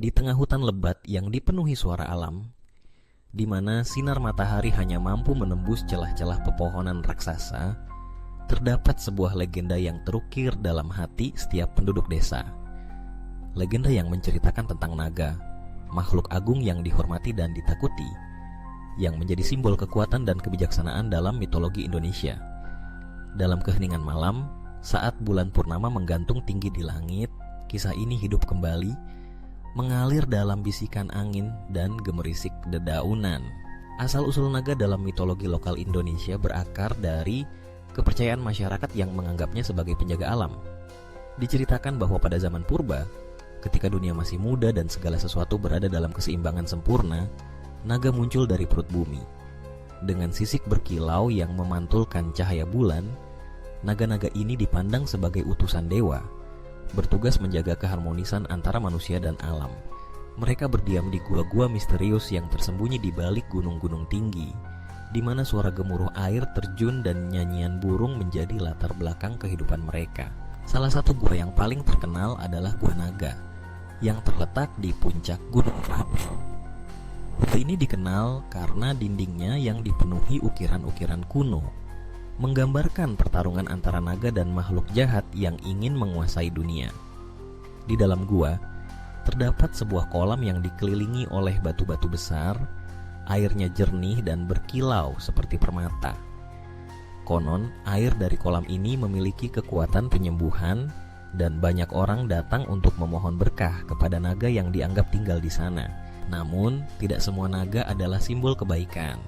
Di tengah hutan lebat yang dipenuhi suara alam, di mana sinar matahari hanya mampu menembus celah-celah pepohonan raksasa, terdapat sebuah legenda yang terukir dalam hati setiap penduduk desa. Legenda yang menceritakan tentang naga, makhluk agung yang dihormati dan ditakuti, yang menjadi simbol kekuatan dan kebijaksanaan dalam mitologi Indonesia. Dalam keheningan malam, saat bulan purnama menggantung tinggi di langit, kisah ini hidup kembali, mengalir dalam bisikan angin dan gemerisik dedaunan. Asal-usul naga dalam mitologi lokal Indonesia berakar dari kepercayaan masyarakat yang menganggapnya sebagai penjaga alam. Diceritakan bahwa pada zaman purba, ketika dunia masih muda dan segala sesuatu berada dalam keseimbangan sempurna, naga muncul dari perut bumi. Dengan sisik berkilau yang memantulkan cahaya bulan, naga-naga ini dipandang sebagai utusan dewa, bertugas menjaga keharmonisan antara manusia dan alam. Mereka berdiam di gua-gua misterius yang tersembunyi di balik gunung-gunung tinggi, di mana suara gemuruh air terjun dan nyanyian burung menjadi latar belakang kehidupan mereka. Salah satu gua yang paling terkenal adalah Gua Naga, yang terletak di puncak Gunung Merapi. Gua ini dikenal karena dindingnya yang dipenuhi ukiran-ukiran kuno, menggambarkan pertarungan antara naga dan makhluk jahat yang ingin menguasai dunia. Di dalam gua, terdapat sebuah kolam yang dikelilingi oleh batu-batu besar, airnya jernih dan berkilau seperti permata. Konon, air dari kolam ini memiliki kekuatan penyembuhan dan banyak orang datang untuk memohon berkah kepada naga yang dianggap tinggal di sana. Namun, tidak semua naga adalah simbol kebaikan.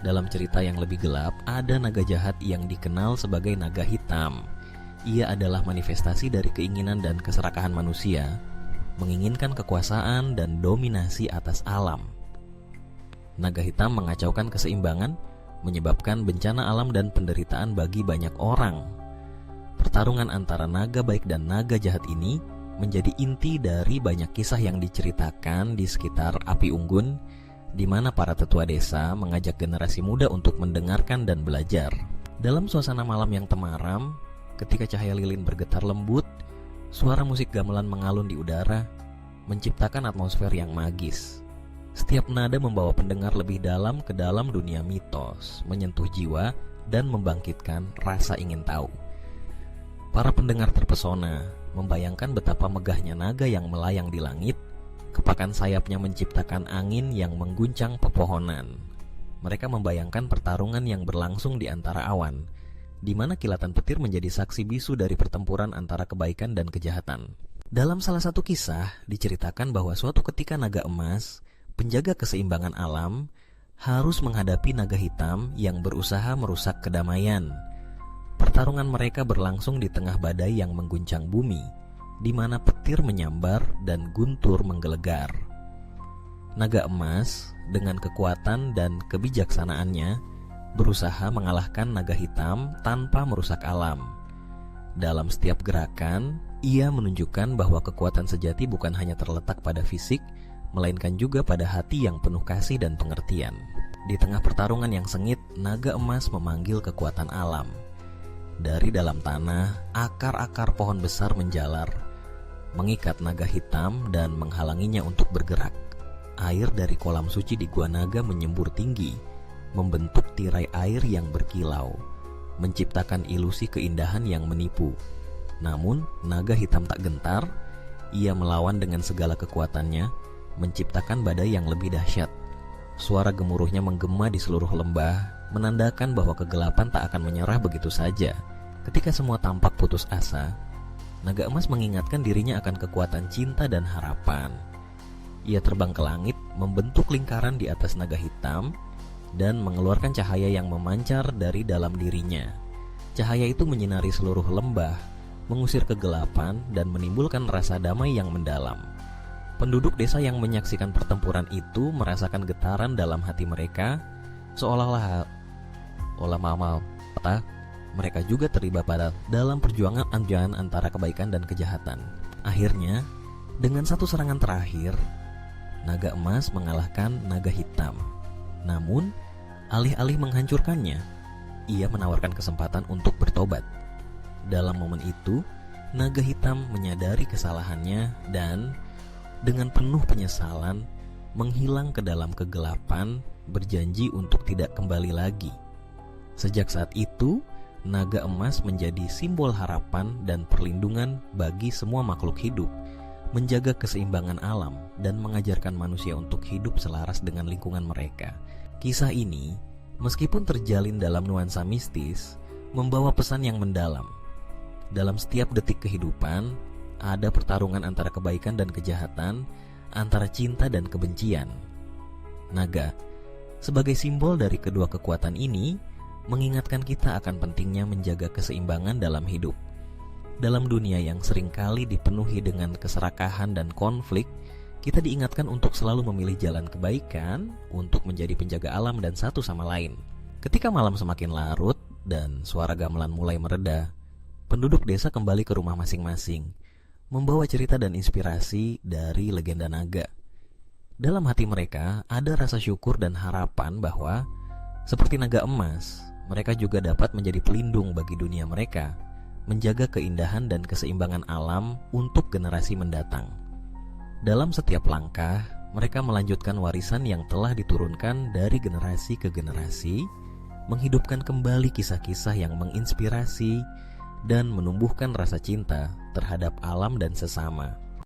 Dalam cerita yang lebih gelap, ada naga jahat yang dikenal sebagai naga hitam. Ia adalah manifestasi dari keinginan dan keserakahan manusia, menginginkan kekuasaan dan dominasi atas alam. Naga hitam mengacaukan keseimbangan, menyebabkan bencana alam dan penderitaan bagi banyak orang. Pertarungan antara naga baik dan naga jahat ini menjadi inti dari banyak kisah yang diceritakan di sekitar api unggun, di mana para tetua desa mengajak generasi muda untuk mendengarkan dan belajar. Dalam suasana malam yang temaram, ketika cahaya lilin bergetar lembut, suara musik gamelan mengalun di udara, menciptakan atmosfer yang magis. Setiap nada membawa pendengar lebih dalam ke dalam dunia mitos, menyentuh jiwa dan membangkitkan rasa ingin tahu. Para pendengar terpesona, membayangkan betapa megahnya naga yang melayang di langit. Kepakan sayapnya menciptakan angin yang mengguncang pepohonan. Mereka membayangkan pertarungan yang berlangsung di antara awan, di mana kilatan petir menjadi saksi bisu dari pertempuran antara kebaikan dan kejahatan. Dalam salah satu kisah, diceritakan bahwa suatu ketika naga emas, penjaga keseimbangan alam, harus menghadapi naga hitam yang berusaha merusak kedamaian. Pertarungan mereka berlangsung di tengah badai yang mengguncang bumi, di mana petir menyambar dan guntur menggelegar. Naga emas dengan kekuatan dan kebijaksanaannya berusaha mengalahkan naga hitam tanpa merusak alam. Dalam setiap gerakan, ia menunjukkan bahwa kekuatan sejati bukan hanya terletak pada fisik, melainkan juga pada hati yang penuh kasih dan pengertian. Di tengah pertarungan yang sengit, naga emas memanggil kekuatan alam. Dari dalam tanah, akar-akar pohon besar menjalar, mengikat naga hitam dan menghalanginya untuk bergerak. Air dari kolam suci di Gua Naga menyembur tinggi, membentuk tirai air yang berkilau, menciptakan ilusi keindahan yang menipu. Namun, naga hitam tak gentar. Ia melawan dengan segala kekuatannya, menciptakan badai yang lebih dahsyat. Suara gemuruhnya menggema di seluruh lembah, menandakan bahwa kegelapan tak akan menyerah begitu saja. Ketika semua tampak putus asa, naga emas mengingatkan dirinya akan kekuatan cinta dan harapan. Ia terbang ke langit, membentuk lingkaran di atas naga hitam, dan mengeluarkan cahaya yang memancar dari dalam dirinya. Cahaya itu menyinari seluruh lembah, mengusir kegelapan, dan menimbulkan rasa damai yang mendalam. Penduduk desa yang menyaksikan pertempuran itu merasakan getaran dalam hati mereka, seolah-olah mereka juga terlibat dalam perjuangan antara kebaikan dan kejahatan. Akhirnya, dengan satu serangan terakhir, naga emas mengalahkan naga hitam. Namun, alih-alih menghancurkannya, ia menawarkan kesempatan untuk bertobat. Dalam momen itu, naga hitam menyadari kesalahannya dan dengan penuh penyesalan menghilang ke dalam kegelapan, berjanji untuk tidak kembali lagi. Sejak saat itu, naga emas menjadi simbol harapan dan perlindungan bagi semua makhluk hidup, menjaga keseimbangan alam dan mengajarkan manusia untuk hidup selaras dengan lingkungan mereka. Kisah ini, meskipun terjalin dalam nuansa mistis, membawa pesan yang mendalam. Dalam setiap detik kehidupan, ada pertarungan antara kebaikan dan kejahatan, antara cinta dan kebencian. Naga, sebagai simbol dari kedua kekuatan ini, mengingatkan kita akan pentingnya menjaga keseimbangan dalam hidup. Dalam dunia yang seringkali dipenuhi dengan keserakahan dan konflik, kita diingatkan untuk selalu memilih jalan kebaikan untuk menjadi penjaga alam dan satu sama lain. Ketika malam semakin larut dan suara gamelan mulai mereda, penduduk desa kembali ke rumah masing-masing, membawa cerita dan inspirasi dari legenda naga. Dalam hati mereka ada rasa syukur dan harapan bahwa seperti naga emas, mereka juga dapat menjadi pelindung bagi dunia mereka, menjaga keindahan dan keseimbangan alam untuk generasi mendatang. Dalam setiap langkah, mereka melanjutkan warisan yang telah diturunkan dari generasi ke generasi, menghidupkan kembali kisah-kisah yang menginspirasi dan menumbuhkan rasa cinta terhadap alam dan sesama.